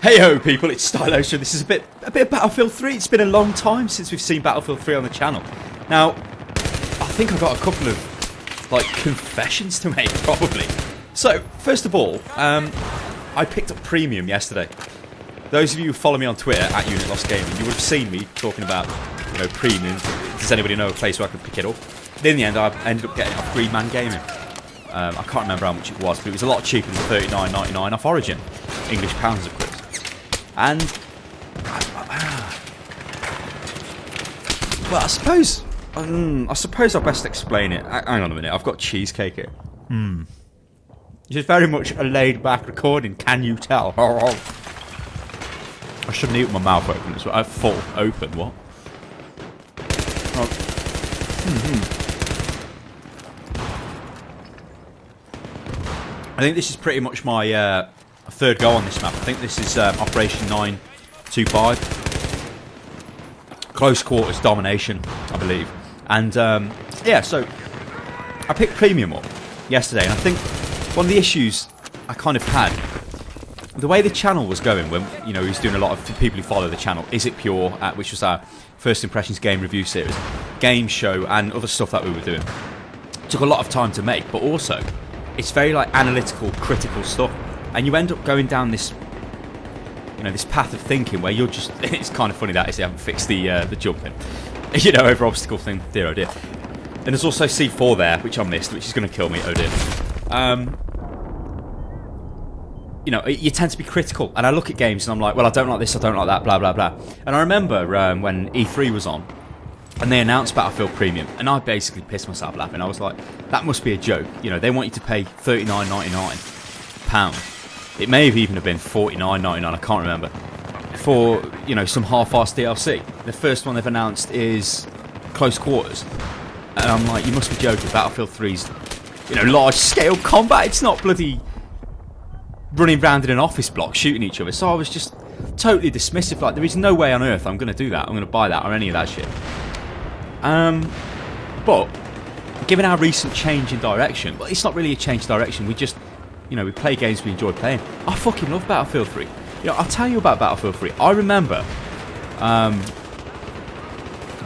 Heyo people, it's Stylosa. This is a bit of Battlefield 3. It's been a long time since we've seen Battlefield 3 on the channel. Now, I think I've got a couple of confessions to make, probably. So, first of all, I picked up Premium yesterday. Those of you who follow me on Twitter at Unit Lost Gaming, you would have seen me talking about, Premium. Does anybody know a place where I can pick it up? Then in the end, I ended up getting it off Green Man Gaming. I can't remember how much it was, but it was a lot cheaper than $39.99 off Origin. English pounds, of course. And well, I suppose I'll best explain it. Hang on a minute, I've got cheesecake here. This is very much a laid-back recording. Can you tell? I shouldn't eat with my mouth open. It's full open. What? I think this is pretty much my third go on this map. I think this is Operation 925. Close quarters domination, I believe. And yeah, so I picked Premium up yesterday, and I think one of the issues I kind of had, the way the channel was going when he was doing a lot of people who follow the channel, Is It Pure, which was our first impressions game review series, game show, and other stuff that we were doing, took a lot of time to make, but also it's very analytical, critical stuff, and you end up going down this this path of thinking where you're just it's kind of funny that is they haven't fixed the jumping over obstacle thing, dear oh dear. And there's also C4 there, which I missed, which is going to kill me, oh dear. You tend to be critical, and I look at games and I'm like, well, I don't like this, I don't like that, blah blah blah. And I remember when E3 was on and they announced Battlefield Premium, and I basically pissed myself laughing. I was like, that must be a joke. They want you to pay £39.99. It may have even been $49.99, I can't remember, for some half-assed DLC. The first one they've announced is Close Quarters, and I'm like, you must be joking. Battlefield 3's large-scale combat. It's not bloody running around in an office block shooting each other. So I was just totally dismissive. Like, there is no way on earth I'm going to do that. I'm going to buy that or any of that shit. But given our recent change in direction, well, it's not really a change in direction. We just, we play games we enjoy playing. I fucking love Battlefield 3. I'll tell you about Battlefield 3. I remember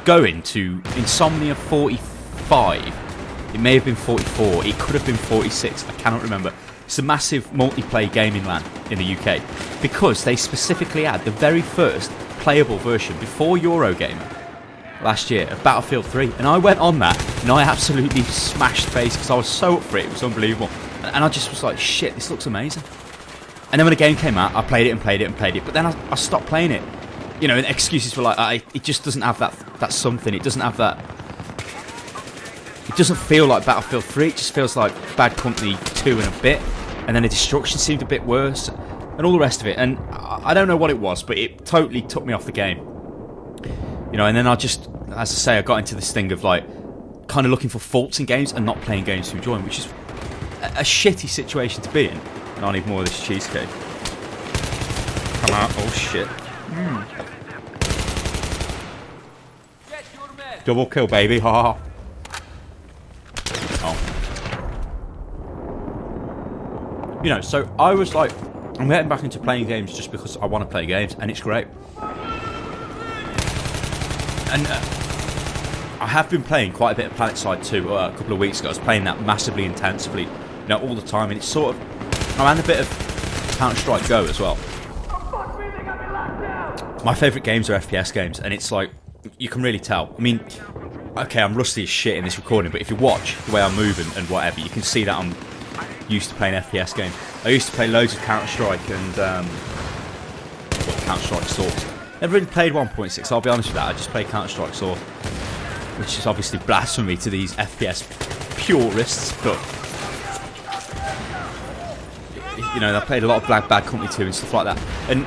going to Insomnia 45. It may have been 44. It could have been 46. I cannot remember. It's a massive multiplayer gaming LAN in the UK because they specifically had the very first playable version before Eurogamer last year of Battlefield 3, and I went on that and I absolutely smashed face because I was so up for it. It was unbelievable, and I just was like, shit, this looks amazing. And then when the game came out, I played it, but then I stopped playing it. And excuses were like, it just doesn't have that something. It doesn't have that. It doesn't feel like Battlefield 3. It just feels like Bad Company 2 and a bit, and then the destruction seemed a bit worse, and all the rest of it. And I don't know what it was, but it totally took me off the game. And then I just, as I say, I got into this thing of kind of looking for faults in games and not playing games to enjoy them, which is a shitty situation to be in. And I need more of this cheesecake. Come out! Oh shit! Double kill, baby! Ha! Oh. So I was like, I'm getting back into playing games just because I want to play games, and it's great. And I have been playing quite a bit of PlanetSide 2 a couple of weeks ago. I was playing that massively intensively, all the time, and it's sort of, I ran a bit of Counter-Strike Go as well. My favourite games are FPS games, and it's like, you can really tell. I mean, okay, I'm rusty as shit in this recording, but if you watch the way I move and whatever, you can see that I'm used to playing FPS games. I used to play loads of Counter-Strike and Counter-Strike Source. Never really played 1.6, I'll be honest with that. I just played Counter-Strike Source, which is obviously blasphemy to these FPS purists, but I played a lot of Bad Company 2 and stuff like that, and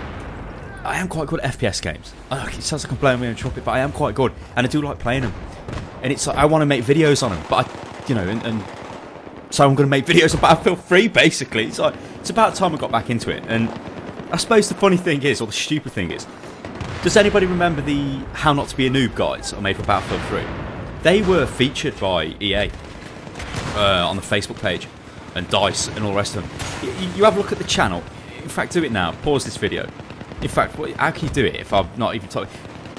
I am quite good at FPS games. It sounds like I'm blowing me on trumpet, but I am quite good, and I do like playing them. And it's like, I want to make videos on them, but and so I'm going to make videos on Battlefield 3, basically. It's like, it's about time I got back into it. And I suppose the funny thing is, or the stupid thing is, does anybody remember the How Not to Be a Noob guides I made for Battlefield 3? They were featured by EA on the Facebook page, and DICE and all the rest of them. You have a look at the channel. In fact, do it now. Pause this video. In fact, how can you do it if I'm not even talking?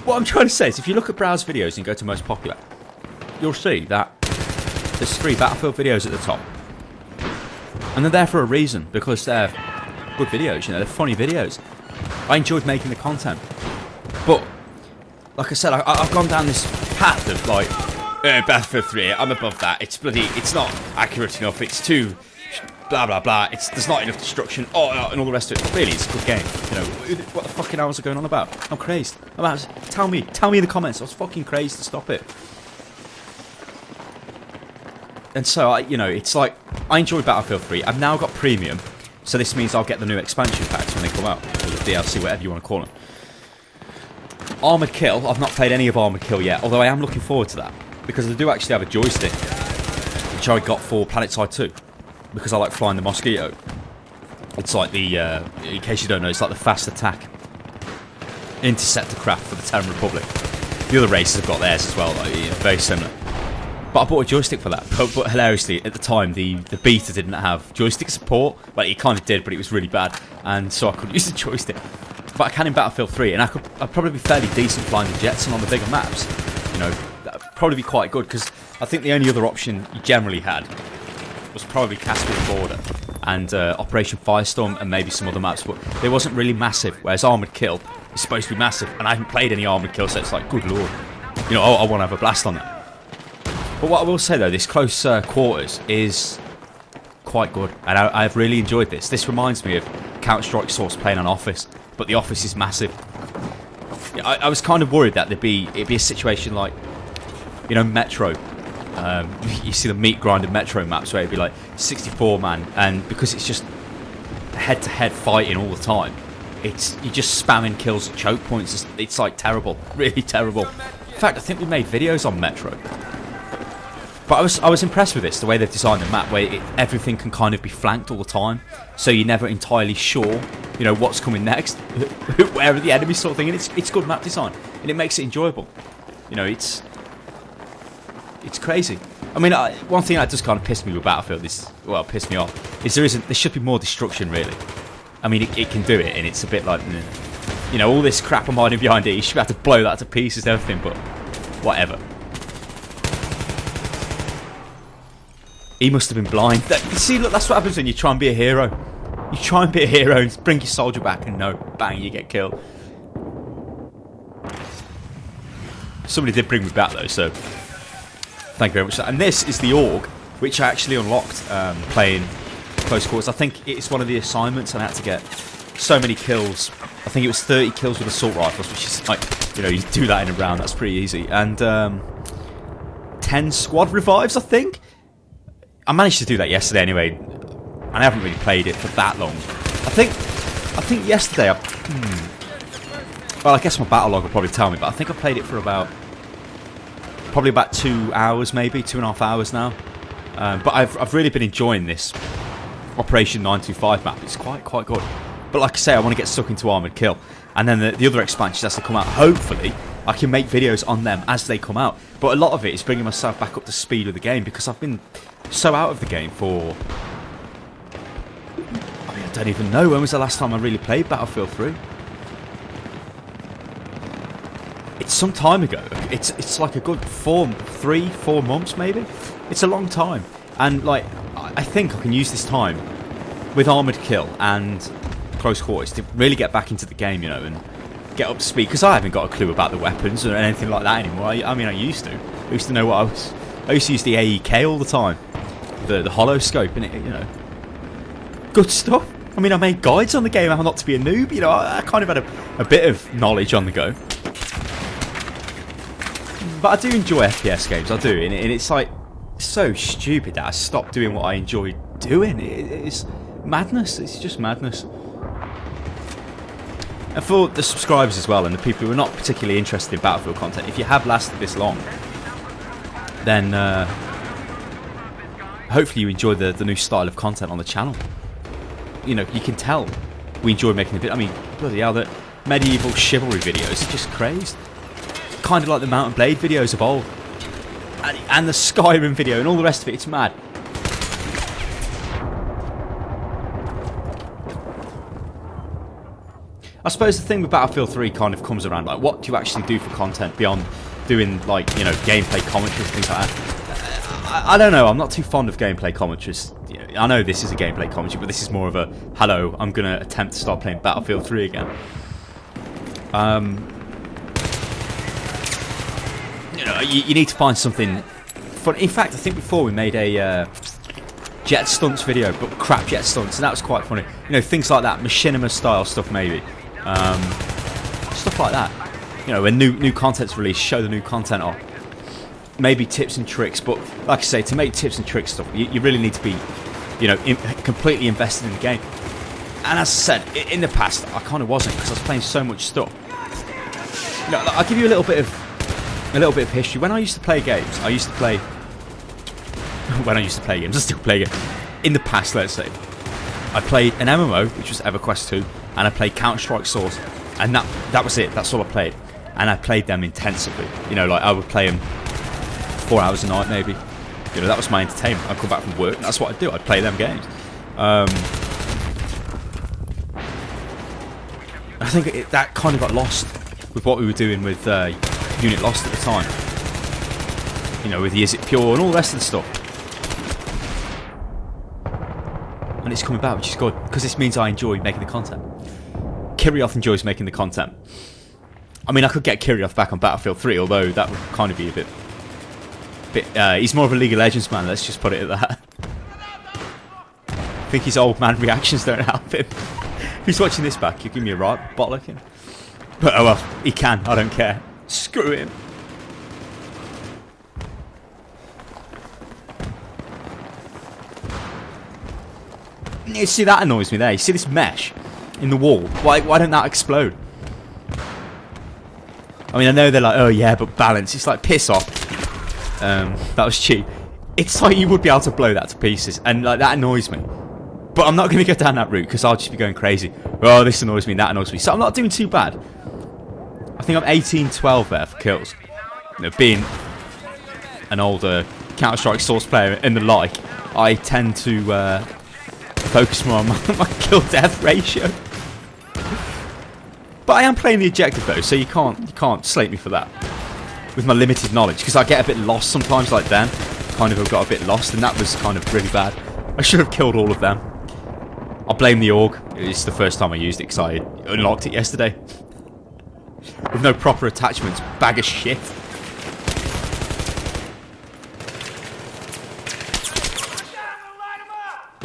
What I'm trying to say is, if you look at browse videos and go to most popular, you'll see that there's 3 Battlefield videos at the top. And they're there for a reason, because they're good videos, you know, they're funny videos. I enjoyed making the content. But, like I said, I've gone down this path of, like, Battlefield 3, I'm above that, it's not accurate enough, it's too blah blah blah, there's not enough destruction, and all the rest of it. Really, it's a good game, you know. What the fucking hours are going on about? I'm crazed. Tell me in the comments, I was fucking crazed to stop it. And so, you know, it's like, I enjoyed Battlefield 3, I've now got Premium, so this means I'll get the new expansion packs when they come out, or the DLC, whatever you want to call them. Armoured Kill, I've not played any of Armoured Kill yet, although I am looking forward to that, because I do actually have a joystick, which I got for PlanetSide 2, because I like flying the Mosquito. It's like the, in case you don't know, it's like the fast attack interceptor craft for the Terran Republic. The other races have got theirs as well, like, you know, very similar. But I bought a joystick for that. But hilariously, at the time, the beta didn't have joystick support. Well, it kind of did, but it was really bad, and so I couldn't use the joystick. But I can in Battlefield 3, and I'd probably be fairly decent flying the jets and on the bigger maps. You know, that'd probably be quite good, because I think the only other option you generally had was probably Caspian Border and Operation Firestorm and maybe some other maps, but it wasn't really massive, whereas Armoured Kill is supposed to be massive, and I haven't played any Armoured Kill, so it's like, good lord. You know, I want to have a blast on that. But what I will say, though, this close quarters is quite good, and I've really enjoyed this. This reminds me of Counter-Strike Source playing on Office, but the Office is massive. I was kind of worried that it'd be a situation like, you know, Metro. You see the meat grinded Metro maps where it'd be like 64 man, and because it's just head-to-head fighting all the time, you're just spamming kills at choke points. It's like terrible, really terrible. In fact, I think we made videos on Metro. But I was impressed with this, the way they've designed the map, where everything can kind of be flanked all the time, so you're never entirely sure, you know, what's coming next, where are the enemies, sort of thing. And it's good map design, and it makes it enjoyable. You know, it's crazy. I mean, one thing that just kind of pissed me with Battlefield pissed me off, is there should be more destruction, really. I mean, it can do it, and it's a bit like, you know, all this crap I'm hiding behind it, you should have to blow that to pieces and everything, but whatever. He must have been blind. See, look, that's what happens when you try and be a hero. You try and be a hero and bring your soldier back, and no, bang, you get killed. Somebody did bring me back, though, so thank you very much. And this is the AUG, which I actually unlocked playing close quarters. I think it's one of the assignments, and I had to get so many kills. I think it was 30 kills with assault rifles, which is like, you know, you do that in a round, that's pretty easy. And 10 squad revives, I think. I managed to do that yesterday anyway, and I haven't really played it for that long. I think yesterday, well, I guess my battle log will probably tell me, but I think I played it for probably about 2 hours, maybe 2.5 hours now. But I've really been enjoying this Operation 925 map. It's quite good. But like I say, I want to get stuck into Armoured Kill, and then the other expansions as they come out. Hopefully, I can make videos on them as they come out. But a lot of it is bringing myself back up to speed with the game, because I've been so out of the game for, I mean, I don't even know when was the last time I really played Battlefield 3. It's some time ago. It's like a good 3-4 months maybe. It's a long time, and like I think I can use this time with Armoured Kill and Close Quarters to really get back into the game, you know, and get up to speed, because I haven't got a clue about the weapons or anything like that anymore. I mean, I used to know what I used to use the AEK all the time, the hollow scope, and it, you know, good stuff. I mean, I made guides on the game how not to be a noob, you know. I kind of had a bit of knowledge on the go. But I do enjoy FPS games, I do, and it's like so stupid that I stopped doing what I enjoyed doing. It's madness. It's just madness. And for the subscribers as well, and the people who are not particularly interested in Battlefield content, if you have lasted this long, then hopefully you enjoy the new style of content on the channel. You know, you can tell we enjoy making the video. I mean, bloody hell, the medieval chivalry videos are just crazed. Kind of like the Mount and Blade videos of old. And the Skyrim video and all the rest of it, it's mad. I suppose the thing with Battlefield 3 kind of comes around, like, what do you actually do for content beyond doing, like, you know, gameplay commentaries, things like that. I don't know, I'm not too fond of gameplay commentaries. I know this is a gameplay commentary, but this is more of a, hello, I'm going to attempt to start playing Battlefield 3 again. You know, you need to find something fun. In fact, I think before we made a jet stunts video, but crap jet stunts, and that was quite funny. You know, things like that, machinima style stuff maybe. Stuff like that. You know, when new content's released, show the new content off. Maybe tips and tricks, but like I say, to make tips and tricks stuff, you really need to be, you know, completely invested in the game. And as I said, in the past, I kind of wasn't, because I was playing so much stuff. You know, I'll give you a little bit of history. When I used to play games, I still play games. In the past, let's say, I played an MMO, which was EverQuest 2, and I played Counter-Strike Source, and that was it. That's all I played, and I played them intensively. You know, like I would play them 4 hours a night, maybe. You know, that was my entertainment. I'd come back from work, and that's what I'd do. I'd play them games. I think that kind of got lost with what we were doing with Unit Lost at the time. You know, with the Is It Pure and all the rest of the stuff. And it's coming back, which is good, because this means I enjoy making the content. Kirioth enjoys making the content. I mean, I could get Kirioth back on Battlefield 3, although that would kind of be a bit he's more of a League of Legends man, let's just put it at that. I think his old man reactions don't help him. If he's watching this back, you give me a right bottlicking. But oh well, he can, I don't care. Screw him. You see, that annoys me there. You see this mesh in the wall? Why don't that explode? I mean, I know they're like, oh yeah, but balance. It's like, piss off. That was cheap. It's like you would be able to blow that to pieces, and like that annoys me. But I'm not going to go down that route, because I'll just be going crazy. Oh, this annoys me, that annoys me. So I'm not doing too bad. I think I'm 18-12 there for kills. You know, being an older Counter-Strike Source player and the like, I tend to focus more on my kill-death ratio. But I am playing the objective though, so you can't slate me for that. With my limited knowledge, because I get a bit lost sometimes, like Dan. Kind of have got a bit lost, and that was kind of really bad. I should have killed all of them. I blame the AUG. It's the first time I used it, because I unlocked it yesterday. With no proper attachments. Bag of shit.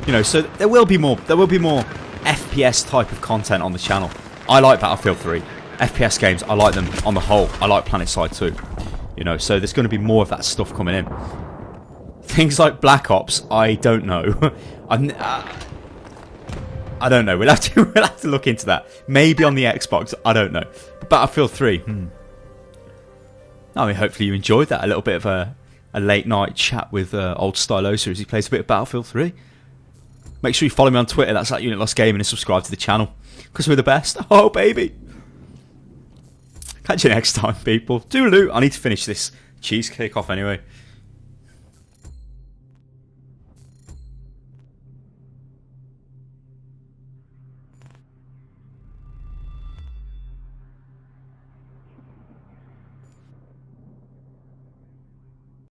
You know, so there will be more FPS type of content on the channel. I like Battlefield 3. FPS games, I like them on the whole. I like PlanetSide 2. You know, so there's going to be more of that stuff coming in. Things like Black Ops, I don't know. I don't know. We'll have to look into that. Maybe on the Xbox, I don't know. But Battlefield 3, I mean, hopefully you enjoyed that. A little bit of a late night chat with old Stylosa as he plays a bit of Battlefield 3. Make sure you follow me on Twitter. That's at Unit Lost Gaming, and subscribe to the channel, because we're the best. Oh, baby. Catch you next time, people. Toodaloo. I need to finish this cheesecake off anyway.